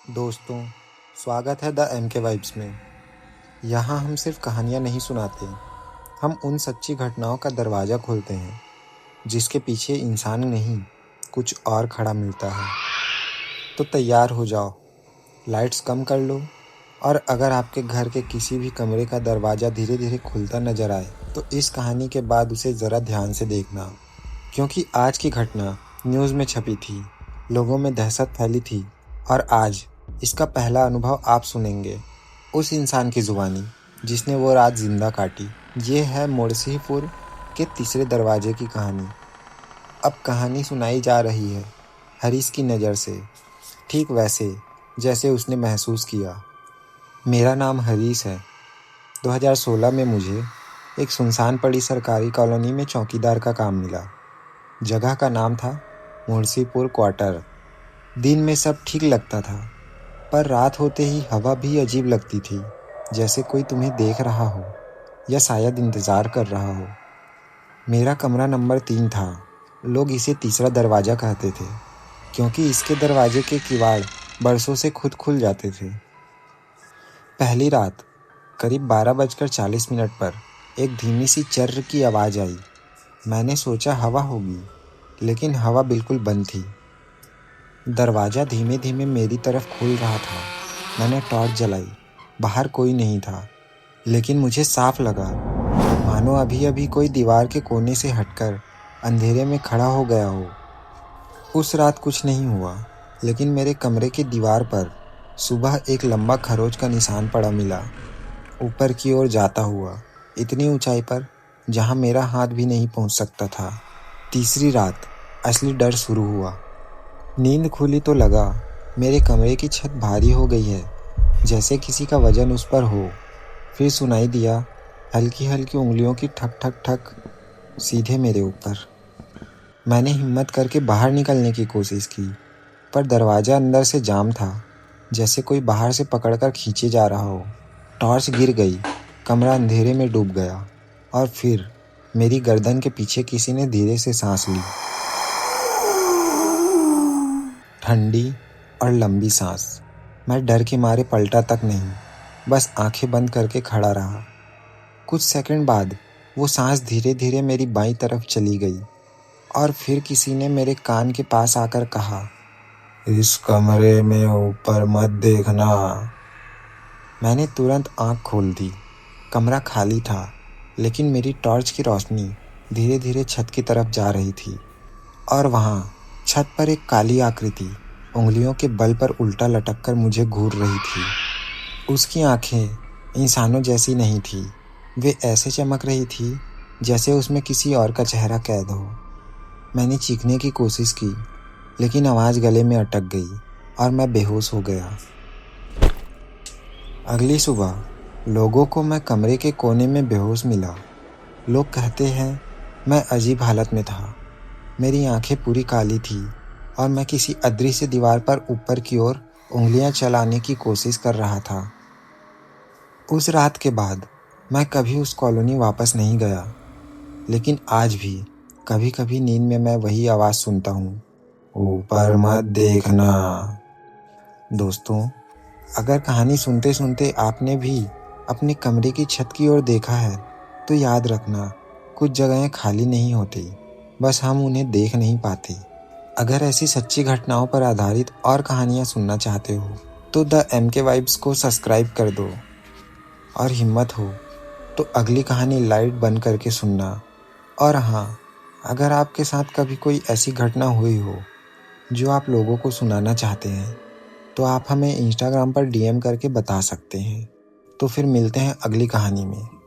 दोस्तों, स्वागत है द एम के वाइब्स में। यहाँ हम सिर्फ कहानियाँ नहीं सुनाते, हम उन सच्ची घटनाओं का दरवाज़ा खोलते हैं जिसके पीछे इंसान नहीं कुछ और खड़ा मिलता है। तो तैयार हो जाओ, लाइट्स कम कर लो, और अगर आपके घर के किसी भी कमरे का दरवाज़ा धीरे धीरे खुलता नजर आए तो इस कहानी के बाद उसे ज़रा ध्यान से देखना, क्योंकि आज की घटना न्यूज़ में छपी थी, लोगों में दहशत फैली थी, और आज इसका पहला अनुभव आप सुनेंगे उस इंसान की ज़ुबानी जिसने वो रात जिंदा काटी। ये है मुर्शीपुर के तीसरे दरवाजे की कहानी। अब कहानी सुनाई जा रही है हरीश की नज़र से, ठीक वैसे जैसे उसने महसूस किया। मेरा नाम हरीश है। 2016 में मुझे एक सुनसान पड़ी सरकारी कॉलोनी में चौकीदार का काम मिला। जगह का नाम था मुर्शीपुर क्वार्टर। दिन में सब ठीक लगता था, पर रात होते ही हवा भी अजीब लगती थी, जैसे कोई तुम्हें देख रहा हो या शायद इंतज़ार कर रहा हो। मेरा कमरा नंबर 3 था। लोग इसे तीसरा दरवाज़ा कहते थे, क्योंकि इसके दरवाजे के किवाड़ बरसों से खुद खुल जाते थे। पहली रात करीब 12:40 पर एक धीमी सी चर्र की आवाज़ आई। मैंने सोचा हवा होगी, लेकिन हवा बिल्कुल बंद थी। दरवाज़ा धीमे धीमे मेरी तरफ खुल रहा था। मैंने टॉर्च जलाई। बाहर कोई नहीं था, लेकिन मुझे साफ लगा मानो अभी अभी कोई दीवार के कोने से हटकर अंधेरे में खड़ा हो गया हो। उस रात कुछ नहीं हुआ, लेकिन मेरे कमरे की दीवार पर सुबह एक लंबा खरोच का निशान पड़ा मिला, ऊपर की ओर जाता हुआ, इतनी ऊंचाई पर जहां मेरा हाथ भी नहीं पहुंच सकता था। तीसरी रात असली डर शुरू हुआ। नींद खुली तो लगा मेरे कमरे की छत भारी हो गई है, जैसे किसी का वजन उस पर हो। फिर सुनाई दिया हल्की हल्की उंगलियों की ठक ठक ठक, सीधे मेरे ऊपर। मैंने हिम्मत करके बाहर निकलने की कोशिश की, पर दरवाज़ा अंदर से जाम था, जैसे कोई बाहर से पकड़कर खींचे जा रहा हो। टॉर्च गिर गई, कमरा अंधेरे में डूब गया, और फिर मेरी गर्दन के पीछे किसी ने धीरे से सांस ली। ठंडी और लंबी सांस। मैं डर के मारे पलटा तक नहीं, बस आंखें बंद करके खड़ा रहा। कुछ सेकंड बाद वो सांस धीरे धीरे मेरी बाईं तरफ चली गई, और फिर किसी ने मेरे कान के पास आकर कहा, इस कमरे में ऊपर मत देखना। मैंने तुरंत आंख खोल दी। कमरा खाली था, लेकिन मेरी टॉर्च की रोशनी धीरे धीरे छत की तरफ जा रही थी, और वहाँ छत पर एक काली आकृति उंगलियों के बल पर उल्टा लटक कर मुझे घूर रही थी। उसकी आंखें इंसानों जैसी नहीं थी, वे ऐसे चमक रही थी जैसे उसमें किसी और का चेहरा कैद हो। मैंने चीखने की कोशिश की, लेकिन आवाज़ गले में अटक गई और मैं बेहोश हो गया। अगली सुबह लोगों को मैं कमरे के कोने में बेहोश मिला। लोग कहते हैं मैं अजीब हालत में था। मेरी आंखें पूरी काली थी, और मैं किसी अदृश्य दीवार पर ऊपर की ओर उंगलियां चलाने की कोशिश कर रहा था। उस रात के बाद मैं कभी उस कॉलोनी वापस नहीं गया, लेकिन आज भी कभी कभी नींद में मैं वही आवाज़ सुनता हूँ, ऊपर मत देखना। दोस्तों, अगर कहानी सुनते सुनते आपने भी अपने कमरे की छत की ओर देखा है, तो याद रखना कुछ जगहें खाली नहीं होती, बस हम उन्हें देख नहीं पाते। अगर ऐसी सच्ची घटनाओं पर आधारित और कहानियाँ सुनना चाहते हो तो द एम के वाइब्स को सब्सक्राइब कर दो, और हिम्मत हो तो अगली कहानी लाइट बंद करके सुनना। और हाँ, अगर आपके साथ कभी कोई ऐसी घटना हुई हो जो आप लोगों को सुनाना चाहते हैं, तो आप हमें इंस्टाग्राम पर डीएम करके बता सकते हैं। तो फिर मिलते हैं अगली कहानी में।